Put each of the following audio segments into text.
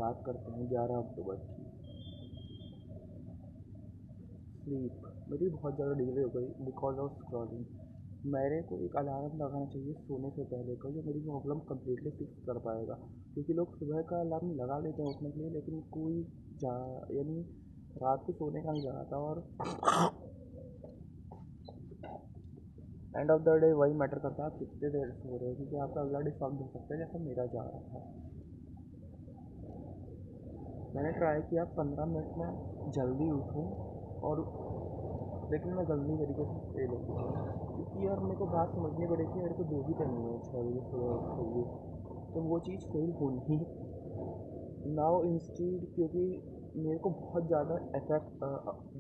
बात करते हैं 11 अक्टूबर की। स्लीप मेरी बहुत ज़्यादा डिले हो गई बिकॉज ऑफ स्क्रॉलिंग। मेरे को एक अलार्म लगाना चाहिए सोने से पहले का, जो मेरी प्रॉब्लम कम्प्लीटली फिक्स कर पाएगा। क्योंकि लोग सुबह का अलार्म लगा लेते हैं उठने के लिए, लेकिन कोई जा यानी रात को सोने का नहीं लगाता। और एंड ऑफ द डे वही मैटर करता है आप कितने देर सो रहे हो, क्योंकि आपका अगला डे फक्ड हो सकता है जैसा मेरा जा रहा था। मैंने ट्राई किया 15 मिनट में जल्दी उठूँ, और लेकिन मैं जल्दी तरीके से फेल हो गया। क्योंकि यार मेरे को बात समझनी पड़ेगी, मेरे को जो भी करनी है 6 बजे सुबह चाहिए, तो वो चीज़ फेल होनी ही नाउ इंस्टीड। क्योंकि मेरे को बहुत ज़्यादा इफेक्ट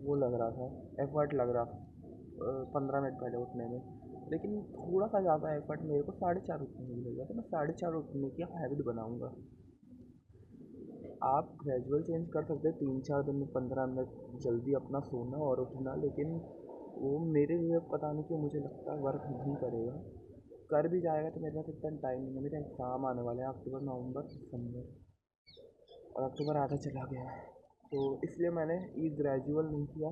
वो लग रहा था, एफर्ट लग रहा था 15 मिनट पहले उठने में। लेकिन थोड़ा सा ज़्यादा एफर्ट मेरे को 4:30 उठने में लगेगा, तो मैं 4:30 उठने की हैबिट बनाऊँगा। आप ग्रेजुअल चेंज कर सकते हैं 3-4 दिन में 15 मिनट जल्दी अपना सोना और उठना, लेकिन वो मेरे लिए पता नहीं क्यों मुझे लगता है वर्क नहीं करेगा। कर भी जाएगा तो मेरे पास इतना टाइम नहीं है, मेरे एग्ज़ाम आने वाले हैं अक्टूबर, नवंबर, दिसंबर, और अक्टूबर आधा चला गया है। तो इसलिए मैंने ये ग्रेजुअल नहीं किया।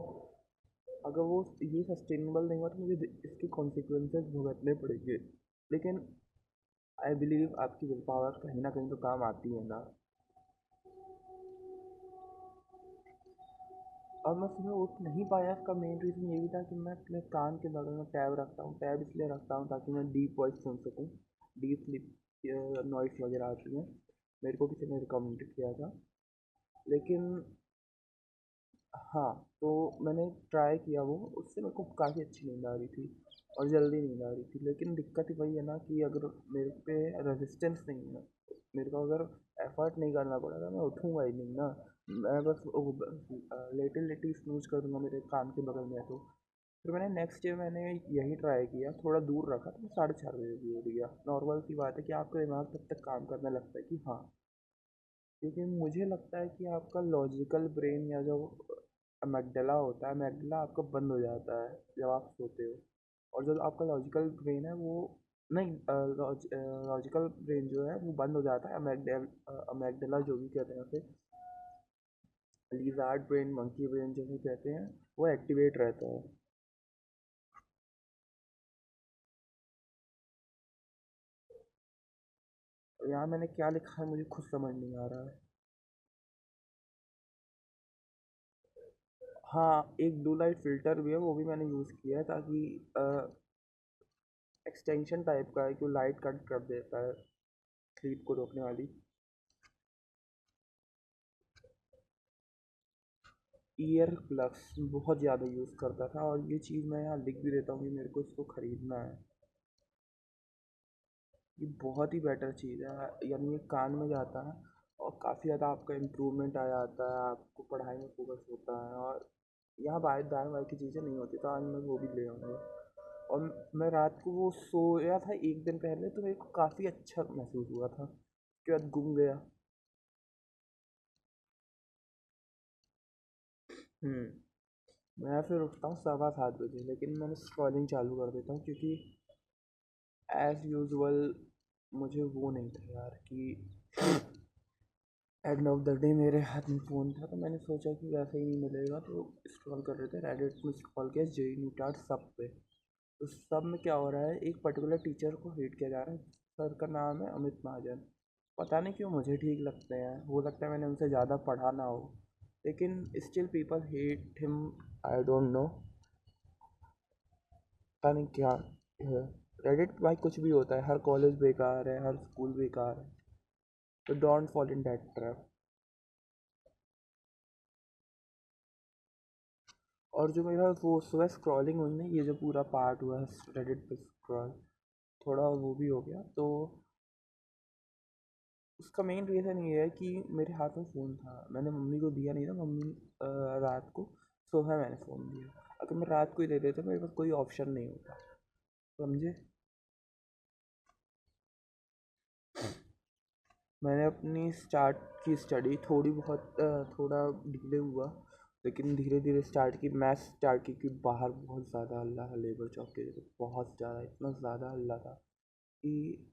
अगर वो ये सस्टेनेबल नहीं हुआ तो मुझे इसके कॉन्सिक्वेंसेस भुगतने पड़ेंगे। लेकिन आई बिलीव आपकी विल पावर कहीं ना कहीं तो काम आती है ना। और मैं सुबह उठ नहीं पाया, इसका मेन रीज़न ये भी था कि मैं अपने कान के बगल में टैब रखता हूँ। टैब इसलिए रखता हूँ ताकि मैं डीप वॉइस सुन सकूँ, डीप स्लीप नॉइस वगैरह आती है, मेरे को किसी ने रिकमेंड किया था। लेकिन हाँ, तो मैंने ट्राई किया वो, उससे मेरे को काफ़ी अच्छी नींद आ रही थी और जल्दी नींद आ रही थी। लेकिन दिक्कत वही है ना कि अगर मेरे पे रेजिस्टेंस नहीं है, मेरे को अगर एफर्ट नहीं करना पड़ेगा, मैं उठूँगा ही नहीं ना। मैं बस लेटे लेटे स्नूज करूँगा मेरे कान के बगल में। तो फिर मैंने नेक्स्ट डे मैंने यही ट्राई किया, थोड़ा दूर रखा, तो मैं 4:30 बजे भी उठ गया। नॉर्मल सी बात है कि आपका दिमाग तब तक काम करने लगता है कि हाँ, क्योंकि मुझे लगता है कि आपका लॉजिकल ब्रेन या जो अमेगडला होता है, अमेगडला आपका बंद हो जाता है जब आप सोते हो। और जो आपका लॉजिकल ब्रेन है वो नहीं, लॉजिकल ब्रेन जो है वो बंद हो जाता है। अमेगडला जो भी कहते हैं उसे, लिज़ार्ड ब्रेन, मंकी ब्रेन जैसे कहते हैं, वो एक्टिवेट रहता है। यहाँ मैंने क्या लिखा है मुझे खुद समझ नहीं आ रहा है। हाँ, एक ब्लू लाइट फ़िल्टर भी है, वो भी मैंने यूज़ किया है, ताकि एक्सटेंशन टाइप का है कि वो लाइट कट कर देता है, स्लीप को रोकने वाली। ईयर प्लग्स बहुत ज़्यादा यूज़ करता था, और ये चीज़ मैं यहाँ लिख भी देता हूँ कि मेरे को इसको ख़रीदना है। ये बहुत ही बेटर चीज़ है, यानी ये कान में जाता है और काफ़ी ज़्यादा आपका इम्प्रूवमेंट आ जाता है, आपको पढ़ाई में फोकस होता है। और यहाँ बाएं दाएं वाई की चीज़ें नहीं होती, तो आज मैं वो भी ले आऊँगा। और मैं रात को वो सोया था एक दिन पहले, तो मेरे को काफ़ी अच्छा महसूस हुआ था, उसके बाद गुम गया। मैं फिर उठता हूँ 7:15 बजे, लेकिन मैंने स्क्रॉलिंग चालू कर देता हूँ, क्योंकि एज़ यूजुअल मुझे वो नहीं था यार कि एंड ऑफ द डे मेरे हाथ में फ़ोन था, तो मैंने सोचा कि वैसे ही नहीं मिलेगा, तो स्क्रॉल कर रहे थे रेडिट में, स्क्रॉल किया जेई न्यूटार्ड सब पे। तो सब में क्या हो रहा है, एक पर्टिकुलर टीचर को हेट किया जा रहा है। सर का नाम है अमित महाजन। पता नहीं क्यों मुझे ठीक लगते हैं, हो सकता है मैंने उनसे ज़्यादा पढ़ा ना हो, लेकिन still people hate him. I don't no, पता नहीं क्या है। रेडिट भाई कुछ भी होता है, हर कॉलेज बेकार है, हर स्कूल बेकार है, तो don't fall in that trap. और जो मेरा वो सुबह स्क्रॉलिंग हुई ना, ये जो पूरा पार्ट हुआ है रेडिट पे स्क्रॉल, थोड़ा वो भी हो गया। तो उसका मेन रीज़न ये है कि मेरे हाथ में फ़ोन था, मैंने मम्मी को दिया नहीं था। मम्मी रात को, सुबह मैंने फ़ोन दिया। अगर मैं रात को ही दे देता, मेरे पास कोई ऑप्शन नहीं होता, समझे। मैंने अपनी स्टार्ट की स्टडी थोड़ी बहुत थोड़ा डिले हुआ, लेकिन धीरे धीरे स्टार्ट की। मैथ स्टार्ट की कि बाहर बहुत ज़्यादा हल्ला है, लेबर चौक के जगह बहुत ज़्यादा, इतना ज़्यादा हल्ला था कि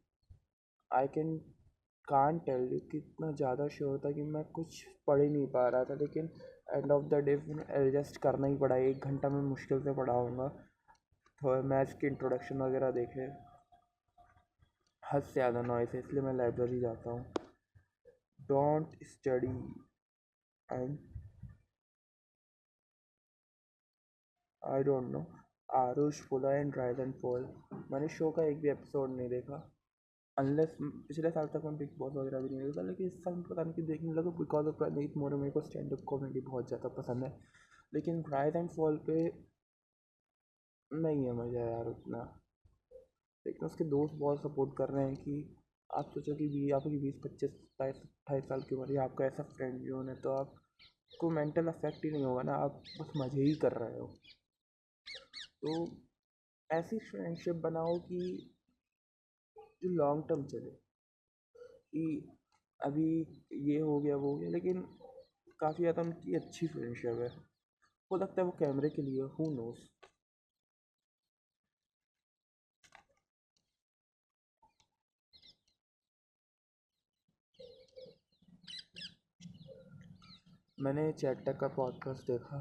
I can can tell you कितना ज़्यादा श्योर था कि मैं कुछ पढ़ ही नहीं पा रहा था, लेकिन end of the day adjust करना ही पड़ा। 1 घंटा मैं मुश्किल से पढ़ा होऊंगा, थोड़ा मैथ्स की इंट्रोडक्शन वगैरह देखे। हद से ज़्यादा नॉइस है, इसलिए मैं लाइब्रेरी जाता हूँ। Don't study and I don't no Aarush फुला एंड राइज एंड फॉल। मैंने शो का एक भी एपिसोड नहीं देखा, अनलेस पिछले साल तक मैं बिग बॉस वगैरह भी नहीं देखा, लेकिन इस साल पता नहीं कि देखने लगा बिकॉज ऑफ प्रणीत मोरे। मेरे को स्टैंड अप कॉमेडी बहुत ज़्यादा पसंद है, लेकिन राइज एंड फॉल पे नहीं है मज़ा यार उतना। लेकिन उसके दोस्त बहुत सपोर्ट कर रहे हैं कि आप सोचो कि आपकी 20, 25, 27, 28 साल की उम्र है, आपका ऐसा फ्रेंड जोन है, तो आपको मेंटल अफेक्ट ही नहीं होगा ना, आप बस मज़े ही कर रहे हो। तो ऐसी फ्रेंडशिप बनाओ कि जो लॉन्ग टर्म चले, कि अभी ये हो गया वो हो गया, लेकिन काफ़ी ज़्यादा उनकी अच्छी फ्रेंडशिप है। हो सकता है वो कैमरे के लिए, हु नोस। मैंने चैट का पॉडकास्ट देखा,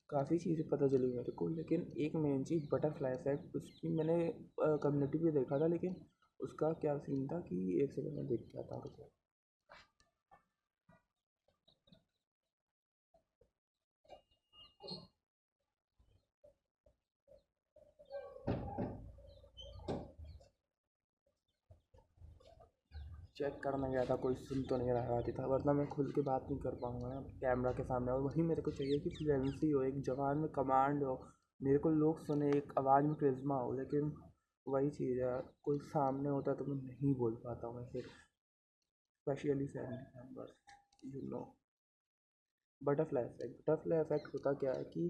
काफ़ी चीज़ें पता चली मेरे को, लेकिन एक मेन चीज़ बटरफ्लाई इफेक्ट, उसकी मैंने कम्युनिटी पे देखा था, लेकिन उसका क्या सीन था कि एक सेकंड में देख के आता हूँ रुको। चेक करना गया था, कोई सुन तो नहीं रहा था, वरना मैं खुल के बात नहीं कर पाऊंगा ना कैमरा के सामने। और वही मेरे को चाहिए कि फ्लुएंसी हो, एक जवान में कमांड हो, मेरे को लोग सुने, एक आवाज़ में करिश्मा हो। लेकिन वही चीज़ है, कोई सामने होता तो मैं नहीं बोल पाता हूँ मैं फिर, specially family members, you know. Butterfly effect होता क्या है कि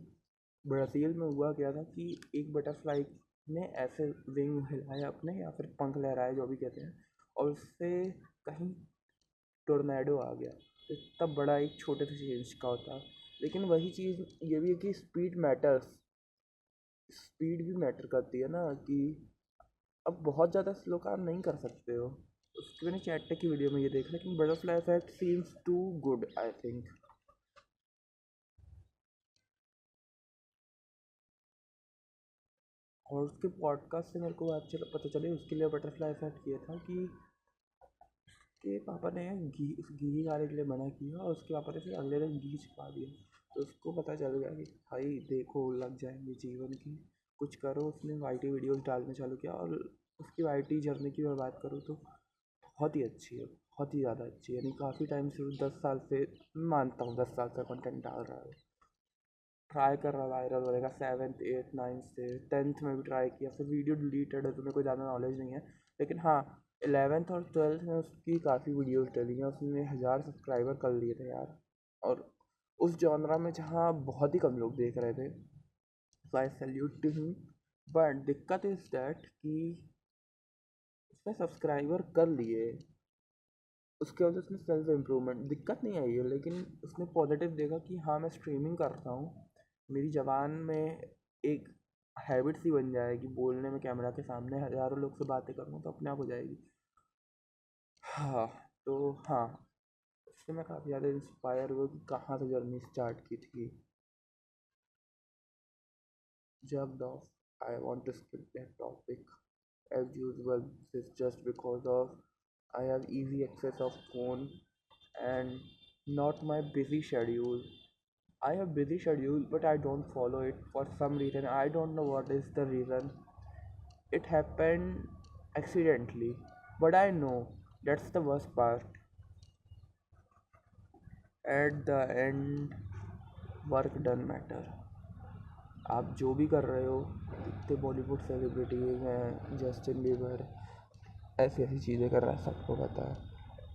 ब्राज़ील में हुआ क्या था कि एक बटरफ्लाई ने ऐसे विंग हिलाए अपने, या फिर पंख लहराए जो भी कहते हैं, और उससे कहीं टोर्नेडो आ गया। तो इतना बड़ा एक छोटे से चेंज का होता है। लेकिन वही चीज़ ये भी है कि स्पीड मैटर्स, स्पीड भी मैटर करती है ना, कि अब बहुत ज़्यादा स्लो काम नहीं कर सकते हो। उसकी मैंने चैट की वीडियो में ये देखा, लेकिन butterfly effect seems to good I think. और उसके पॉडकास्ट से मेरे को बात चला पता चली, उसके लिए बटरफ्लाई इफेक्ट ये था कि पापा ने घी खाने के लिए मना किया, और उसके पापा ने फिर अगले दिन घी छिपा दिया। तो उसको पता चल गया कि भाई देखो लग जाएंगे जीवन की, कुछ करो। उसने वाईटी वीडियोस डालने चालू किया, और उसकी वाईटी जर्नी की मैं बात करूँ तो बहुत ही अच्छी है, बहुत ही ज़्यादा अच्छी है। यानी काफ़ी टाइम से, 10 साल से, मानता हूँ 10 साल से कंटेंट डाल रहा है, ट्राई कर रहा, वायरल होएगा 7th 8th 9th से, 10th में भी ट्राई किया, फिर वीडियो डिलीटेड है तो मेरे को ज़्यादा नॉलेज नहीं है। लेकिन हाँ, 11th और 12th में उसकी काफ़ी वीडियोस डली हैं, उसने 1000 सब्सक्राइबर कर लिए थे यार। और उस जॉनरा में जहाँ बहुत ही कम लोग देख रहे थे, so I salute to him. But दिक्कत इज़ डैट कि उसने सब्सक्राइबर कर लिए, उसके वजह से सेल्फ इम्प्रूवमेंट दिक्कत नहीं आई है, लेकिन उसने पॉजिटिव देखा कि हाँ मैं स्ट्रीमिंग करता हूँ, मेरी ज़बान में एक हैबिट सी बन जाएगी, बोलने में कैमरा के सामने हज़ारों लोग से बातें करूँगा तो अपने आप हो जाएगी। हाँ, तो हाँ, उससे मैं काफ़ी ज़्यादा इंस्पायर हुआ कि कहाँ से जर्नी स्टार्ट की थी। Jumped off. I want to skip that topic. As usual, this is just because of I have easy access of phone and not my busy schedule. I have busy schedule, but I don't follow it for some reason. I don't know what is the reason. It happened accidentally, but I know that's the worst part. At the end, work done matter. आप जो भी कर रहे हो, कितने Bollywood celebrities हैं, Justin Bieber, ऐसी ऐसी चीज़ें कर रहा है, सबको पता है।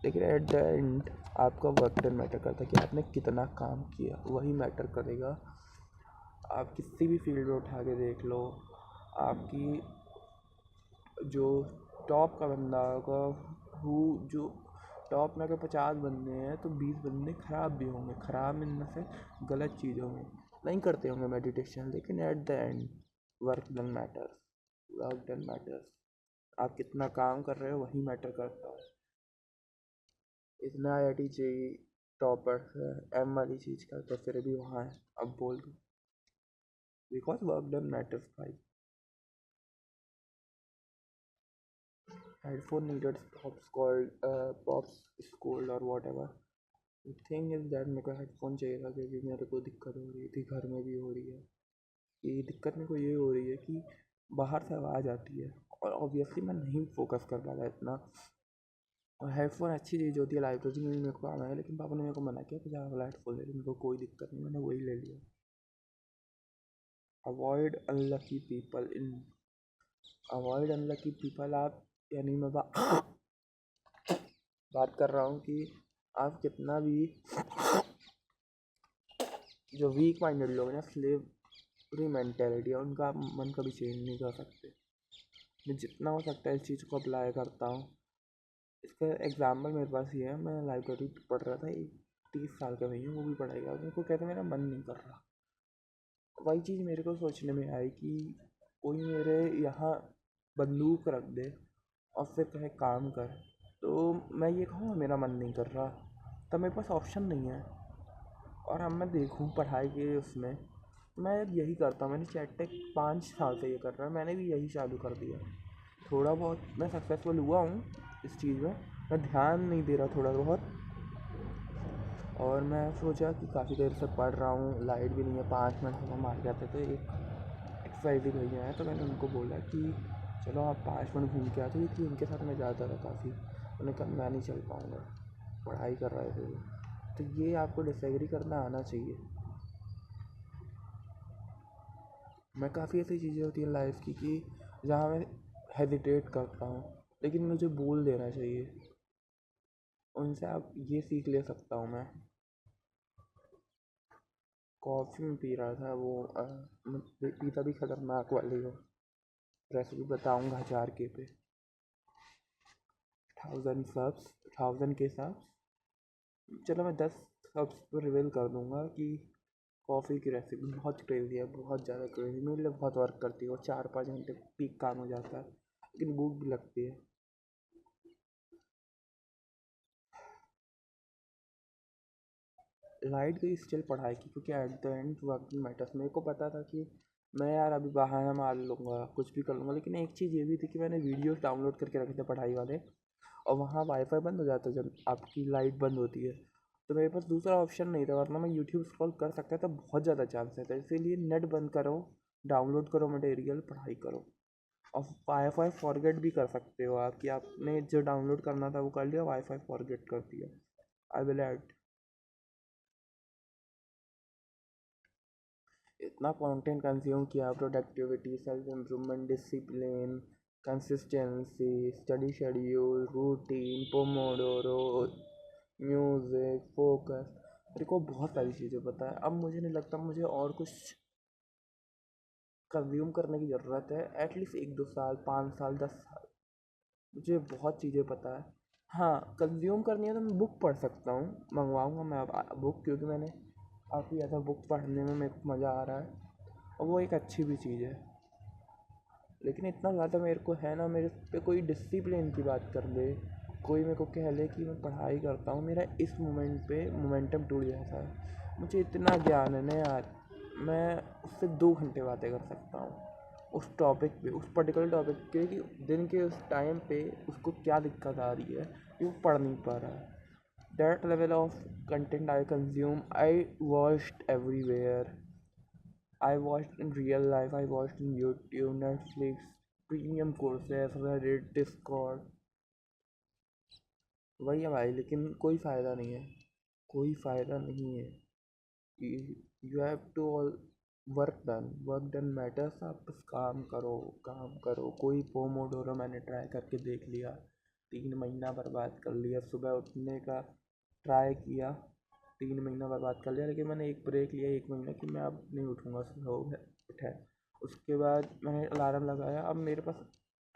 लेकिन एट द एंड आपका वर्क डन मैटर करता है, कि आपने कितना काम किया वही मैटर करेगा। आप किसी भी फील्ड में उठा के देख लो, आपकी जो टॉप का बंदा होगा, हु जो टॉप में अगर 50 बंदे हैं तो 20 बंदे ख़राब भी होंगे, ख़राब इन से गलत चीज़ों में नहीं करते होंगे मेडिटेशन, लेकिन at the end work done matters, work done matters. आप कितना काम कर रहे हो वही मैटर करता है। इतना आई आई टी जे टॉपर है एम वाली चीज़ का, तो फिर भी वहाँ है। अब बोल दो, बिकॉज वर्क डन मैटर्स भाई। Headphone needed pops called pops school और whatever. Thing is that मेरे को हेडफोन चाहिए था क्योंकि मेरे को दिक्कत हो रही थी, घर में भी हो रही है। ये दिक्कत मेरे को ये हो रही है कि बाहर से आवाज़ आती है और ऑब्वियसली मैं नहीं फोकस कर पा रहा इतना। और हेडफोन अच्छी चीज़ होती है, लाइब्रेरी में भी मेरे को आना है, लेकिन पापा ने मेरे को मना किया कि ज़्यादा वाला हेडफोन ले लो। मेरे को कोई दिक्कत नहीं, मैंने वही ले लिया। Avoid unlucky people in avoid unlucky people आप, यानी मैं बात कर रहा हूँ कि आप कितना भी जो वीक माइंडेड लोग हैं ना, स्लेवरी मेंटेलिटी है, उनका आप मन कभी चेंज नहीं कर सकते। मैं जितना हो सकता है इस चीज़ को अप्लाई करता हूँ। इसका एग्जाम्पल मेरे पास ये है, मैं लाइब्रेरी पढ़ रहा था, एक 30 साल का भैया वो भी पढ़ाएगा, उनको कहते मेरा मन नहीं कर रहा। वही चीज़ मेरे को सोचने में आई कि कोई मेरे यहाँ बंदूक रख दे और फिर कहे काम कर, तो मैं ये कहूँगा मेरा मन नहीं कर रहा, तब मेरे पास ऑप्शन नहीं है। और अब मैं देखूँ पढ़ाई के उसमें, मैं यही करता हूँ। मैंने चैट 5 साल से ये कर रहा है, मैंने भी यही चालू कर दिया। थोड़ा बहुत मैं सक्सेसफुल हुआ हूँ इस चीज़ में, मैं ध्यान नहीं दे रहा थोड़ा बहुत। और मैं सोचा कि काफ़ी देर से पढ़ रहा हूँ, लाइट भी नहीं है, 5 मिनट हवा मार जाते, तो एक एक्सरसाइज भैया हैं, तो मैंने उनको बोला कि चलो आप 5 मिनट घूम के आते, क्योंकि उनके साथ मैं जाता था काफ़ी। उन्होंने कहा मैं नहीं चल पाऊँगा, पढ़ाई कर रहे थे वो। तो ये आपको डिसएग्री करना आना चाहिए। मैं काफ़ी ऐसी चीज़ें होती हैं लाइफ की कि जहाँ मैं हेजिटेट करता हूँ, लेकिन मुझे बोल देना चाहिए। उनसे आप ये सीख ले सकता हूँ मैं। कॉफ़ी में पी रहा था वो पीता भी खतरनाक वाली हो। रेसिपी बताऊँगा 1000 के पे, 1000 सब्स, 1000 के सब्स। चलो मैं 10 सब्स पर रिवील कर दूँगा कि कॉफ़ी की रेसिपी बहुत क्रेज़ी है, बहुत ज़्यादा क्रेज़ी, मेरे लिए बहुत वर्क करती है। वो 4-5 घंटे पीक काम हो जाता है, लेकिन भूख भी लगती है। लाइट गई स्टिल पढ़ाई की, क्योंकि at the end work matters. मेरे को पता था कि मैं यार अभी बहाना मार लूँगा, कुछ भी कर लूँगा, लेकिन एक चीज़ ये भी थी कि मैंने वीडियोस डाउनलोड करके रखे थे पढ़ाई वाले, और वहाँ वाईफाई बंद हो जाता है जब आपकी लाइट बंद होती है। तो मेरे पास दूसरा ऑप्शन नहीं था, वरना मैं यूट्यूब स्क्रॉल कर सकता था, बहुत ज़्यादा चांसेस था। इसीलिए नेट बंद करो, डाउनलोड करो मटेरियल, पढ़ाई करो। और वाईफाई फॉरगेट भी कर सकते हो आप, कि आपने जो डाउनलोड करना था वो कर लिया, वाईफाई फॉरगेट कर दिया। आई विल ऐड इतना कंटेंट कंज्यूम किया, productivity, self improvement, discipline, consistency, study schedule, routine, Pomodoro, music, focus. मेरे को बहुत सारी चीज़ें पता है। अब मुझे नहीं लगता मुझे और कुछ कंज्यूम करने की ज़रूरत है। एटलीस्ट 1-2 साल, 5 साल, 10 साल, मुझे बहुत चीज़ें पता है। हाँ, कंज्यूम करनी है तो मैं बुक पढ़ सकता हूँ, मंगवाऊँगा मैं अब बुक, क्योंकि मैंने काफ़ी ज़्यादा बुक पढ़ने में मेरे को मज़ा आ रहा है, और वो एक अच्छी भी चीज़ है। लेकिन इतना ज़्यादा मेरे को है ना, मेरे पे कोई डिसिप्लिन की बात कर ले, कोई मेरे को कह ले कि मैं पढ़ाई करता हूँ, मेरा इस मोमेंट पे मोमेंटम टूट जाता है। मुझे इतना ज्ञान है ना यार, मैं उससे 2 घंटे बातें कर सकता हूँ उस टॉपिक पे, उस पर्टिकुलर टॉपिक के, कि दिन के उस टाइम पे उसको क्या दिक्कत आ रही है कि वो पढ़ नहीं पा रहा है। That level of content I consume, I watched everywhere. I watched in real life, I watched in YouTube, Netflix, premium courses, Reddit, Discord। वही है भाई, लेकिन कोई फ़ायदा नहीं है, कोई फ़ायदा नहीं है। You have to all work done matters. आप बस काम करो, काम करो। कोई पोमोडोरो मैंने ट्राई करके देख लिया, 3 महीना बर्बाद कर लिया। सुबह उठने का ट्राई किया, 3 महीना बर्बाद कर लिया, लेकिन मैंने एक ब्रेक लिया 1 महीना कि मैं अब नहीं उठूँगा, सुबह उठा। उसके बाद मैंने अलार्म लगाया। अब मेरे पास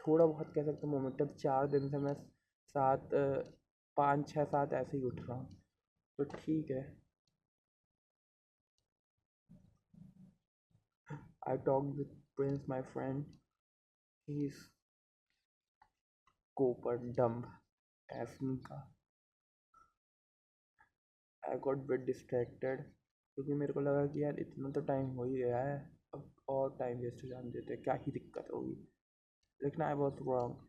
थोड़ा बहुत कह सकते हो मोमेंटम, 4 दिन से मैं 5, 6, 7 ऐसे ही उठ रहा हूँ, तो ठीक है। I talked with Prince, my friend. He's Cooper dumb as Nika. I got bit distracted, क्योंकि मेरे को लगा कि यार इतना तो टाइम हो ही गया है, अब और टाइम वेस्ट हो जाने देते हैं, क्या ही दिक्कत होगी। लेकिन आई वॉज रॉन्ग।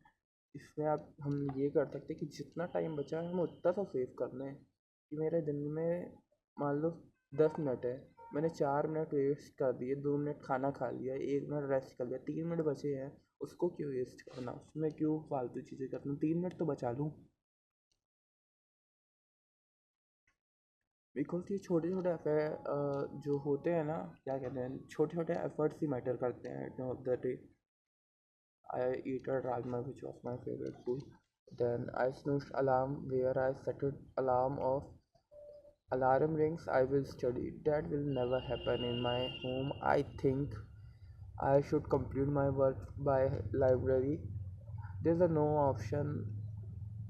इसमें आप हम ये कर सकते हैं कि जितना टाइम बचा है हम उतना तो सेव कर लें, कि मेरे दिन में मान लो 10 मिनट है, मैंने 4 मिनट वेस्ट कर दिए, 2 मिनट खाना खा लिया, 1 मिनट रेस्ट कर लिया, 3 मिनट बचे हैं, उसको क्यों वेस्ट करना, उसमें क्यों फालतू चीज़ें करना, 3 मिनट तो बचा लूँ। बिकॉज ये छोटे छोटे जो होते हैं ना, क्या कहते हैं, छोटे छोटे एफर्ट्स ही मैटर करते हैं at the of the day. I eat a rajma, which was my favorite food. Then I snoozed alarm where I set it alarm of alarm rings. I will study. That will never happen in my home. I think I should complete my work by library. There's a no option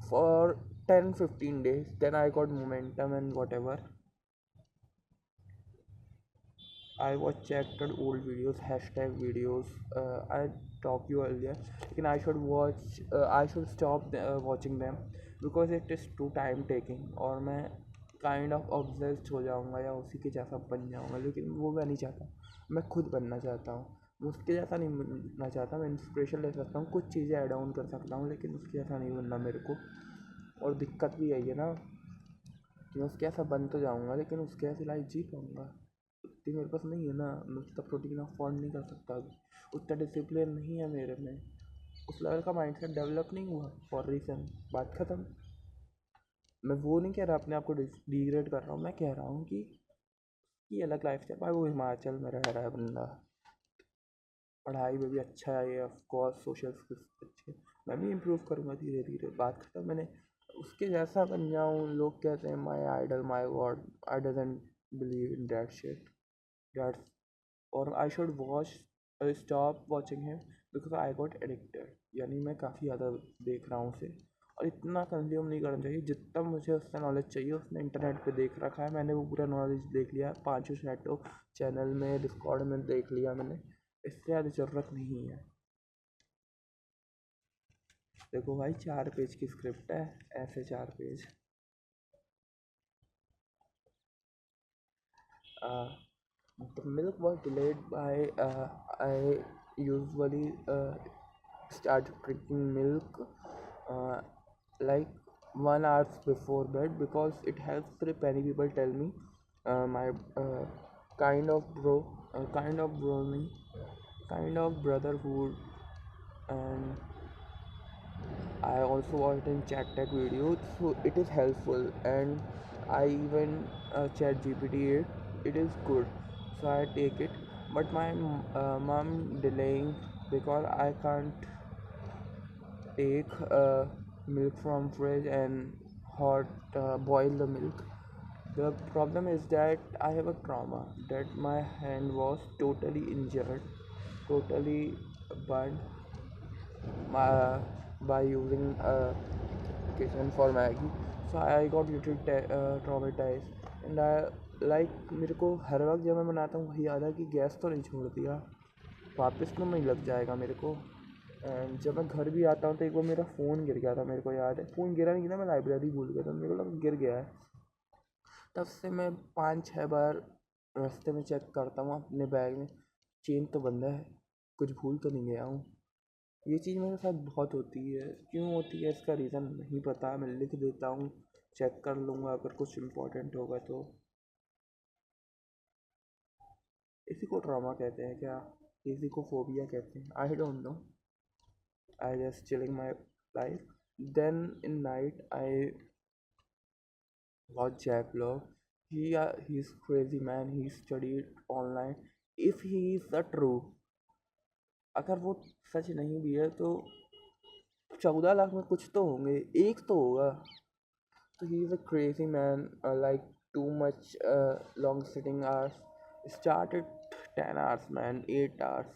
for 10-15 days. Then I got momentum and whatever. I was checked on old videos, hashtag videos. I talked you earlier. लेकिन I should stop watching them because it is too time taking और मैं kind of obsessed हो जाऊँगा या उसी के जैसा बन जाऊँगा, लेकिन वो मैं नहीं चाहता। मैं खुद बनना चाहता हूँ, मैं उसके जैसा नहीं बनना चाहता। मैं इंस्पिरेशन ले सकता हूँ, कुछ चीज़ें ऐड ऑन कर सकता हूँ, लेकिन उसके जैसा नहीं बनना मेरे को। और दिक्कत भी यही है ना कि मैं उसके ऐसा बन तो जाऊँगा, लेकिन उसके ऐसी लाइफ जी पाऊँगा उतनी मेरे पास नहीं है ना। मैं उतना प्रोटीन अफोर्ड नहीं कर सकता अभी, उतना डिसिप्लिन नहीं है मेरे में, उस लेवल का माइंडसेट डेवलप नहीं हुआ फॉर रीज़न। बात ख़त्म। मैं वो नहीं कह रहा अपने आप को डिग्रेड कर रहा हूँ, मैं कह रहा हूँ कि ये अलग लाइफ स्टाइल। भाई वो हिमाचल में रह रहा है बंदा, पढ़ाई में भी अच्छा है, ऑफ कोर्स सोशल स्किल्स अच्छे, मैं भी इम्प्रूव करूँगा धीरे धीरे। बात खत्म। मैंने उसके जैसा बन जाऊँ। लोग कहते हैं my idol, my God, I doesn't believe in that shit, that's, और I should watch stop watching him because I got addicted. यानी मैं काफ़ी ज़्यादा देख रहा हूँ उसे, और इतना कंज्यूम नहीं करना चाहिए जितना मुझे उससे नॉलेज चाहिए। उसने इंटरनेट पे देख रखा है, मैंने वो पूरा नॉलेज देख लिया, पाँचों शैटो चैनल में, डिस्कॉर्ड में देख लिया मैंने, इससे ज़्यादा ज़रूरत नहीं है। देखो भाई 4 पेज की स्क्रिप्ट है, ऐसे 4 page. The milk was delayed by I usually start drinking milk uh, like 1 hour before bed because it helps sleep. Many people tell me my kind of kind of brownie, kind of brotherhood, and I also watched in chat tech videos, so it is helpful. And I even chat GPT it. It is good, so I take it. But my mom delaying because I can't take milk from fridge and hot boil the milk. The problem is that I have a trauma that my hand was totally injured, totally burned uh, by using kitchen for Maggie. So I got little traumatized, and I like, मेरे को हर वक्त जब मैं बनाता हूँ वही याद है कि गैस तो नहीं छोड़ दिया, वापस तो नहीं लग जाएगा मेरे को। एंड जब मैं घर भी आता हूँ तो एक बार मेरा फ़ोन गिर गया था, मेरे को याद है। फ़ोन गिरा नहीं था, मैं लाइब्रेरी भूल गया था, मेरे को लगा गिर गया है। तब से मैं 5-6 बार रास्ते में चेक करता हूँ अपने बैग में, चेन तो बंद है, कुछ भूल तो नहीं गया हूँ। ये चीज़ मेरे साथ बहुत होती है। क्यों होती है इसका रीज़न नहीं पता, मैं लिख देता हूँ, चेक कर लूँगा अगर कुछ इम्पोर्टेंट होगा तो। इसी को ट्रॉमा कहते हैं क्या, इसी को फोबिया कहते हैं, I don't know. I just chilling my life. Then in night I watch Jack Law. he is crazy man, he studied online. if he is the true, अगर वो सच नहीं भी है तो 14 लाख में कुछ तो होंगे, एक तो होगा। So he is a crazy man, like too much long sitting hours. Started 10 hours, man, 8 hours.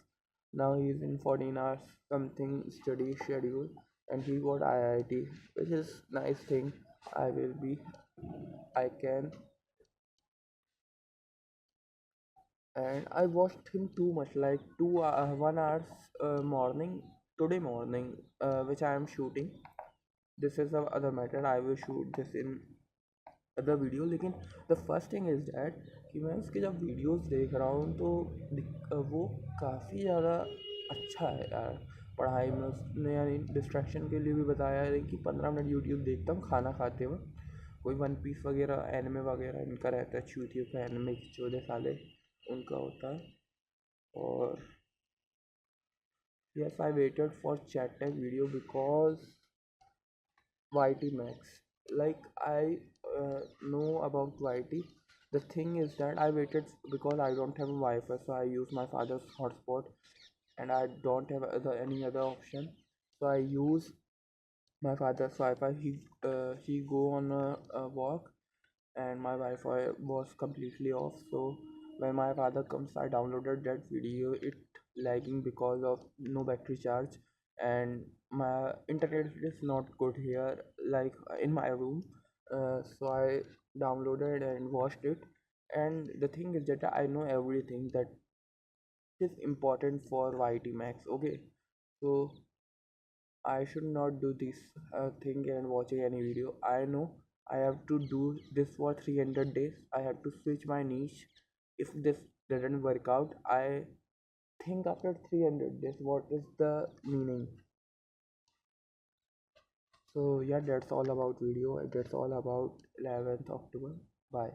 Now he's in 14 hours something study schedule, and he got IIT, which is nice thing. I will be, I can, and I watched him too much, like 1 hours morning, today morning, which I am shooting. This is the other matter. I will shoot this in other video. लेकिन the first thing is that कि मैं उसके जब videos देख रहा हूँ तो वो काफ़ी ज़्यादा अच्छा है यार। पढ़ाई में उसने यानी डिस्ट्रैक्शन के लिए भी बताया है कि 15 मिनट यूट्यूब देखता हूँ खाना खाते हुए। कोई वन पीस वगैरह एनिमे वगैरह इनका रहता है, यूट्यूब का एनिमे चौदह साले उनका होता है। और yes, I waited for chat tag video because YT Max. Like I know about YT. The thing is that I waited because I don't have a Wi-Fi, so I use my father's hotspot, and I don't have any other option. So I use my father's Wi-Fi. He go on a walk, and my Wi-Fi was completely off. So when my father comes, I downloaded that video. It lagging because of no battery charge, and my internet is not good here, like in my room. So I downloaded and watched it. And the thing is that I know everything that is important for YT Max. Okay, so I should not do this thing and watching any video. I know I have to do this for 300 days. I have to switch my niche. If this doesn't work out, I think after 300 days, what is the meaning? So yeah, that's all about video. That's all about 11th October. Bye.